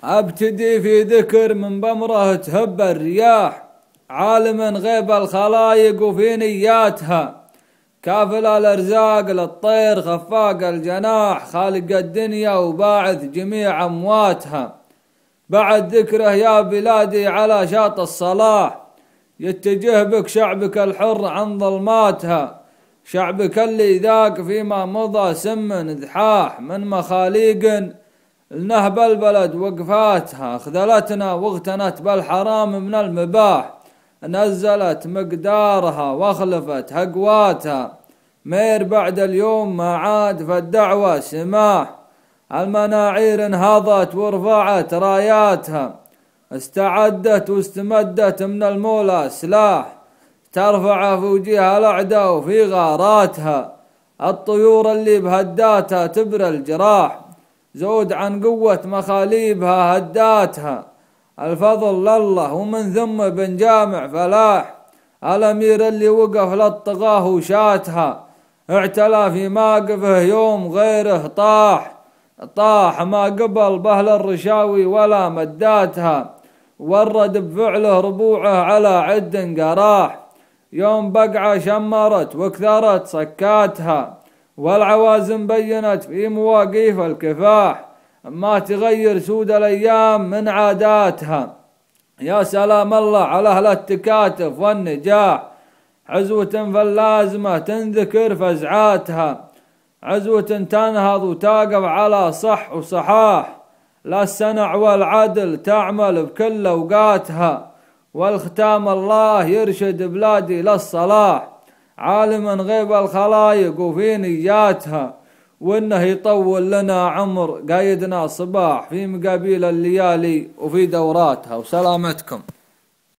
ابتدي في ذكر من بمره تهب الرياح، عالم غيب الخلايق وفي نياتها، كافل الارزاق للطير خفاق الجناح، خالق الدنيا وباعث جميع امواتها. بعد ذكره يا بلادي على شاط الصلاح، يتجه بك شعبك الحر عن ظلماتها، شعبك اللي ذاق فيما مضى سم ذحاح، من مخاليق النهب البلد وقفاتها، خذلتنا واغتنت بالحرام من المباح، نزلت مقدارها واخلفت هقواتها، مير بعد اليوم ما عاد فالدعوة سماح، المناعير انهضت ورفعت راياتها، استعدت واستمدت من المولى سلاح، ترفع في وجهها الاعداء وفي غاراتها، الطيور اللي بهداتها تبرى الجراح، زود عن قوة مخاليبها هداتها، الفضل لله ومن ثم بن جامع فلاح، الامير اللي وقف للطغاه وشاتها، اعتلى في موقفه يوم غيره طاح ما قبل بهل الرشاوي ولا مداتها، ورد بفعله ربوعه على عد قراح، يوم بقعة شمرت وكثرت صكاتها، والعوازم بينت في مواقيف الكفاح، ما تغير سود الايام من عاداتها. يا سلام الله على اهل التكاتف والنجاح، عزوة فاللازمة تنذكر فزعاتها، عزوة تنهض وتقف على صح وصحاح، لا السنع والعدل تعمل بكل اوقاتها، والختام الله يرشد بلادي للصلاح، عالم غيب الخلايق وفي نياتها، وانه يطول لنا عمر قايدنا صباح في مقابيل الليالي وفي دوراتها. وسلامتكم.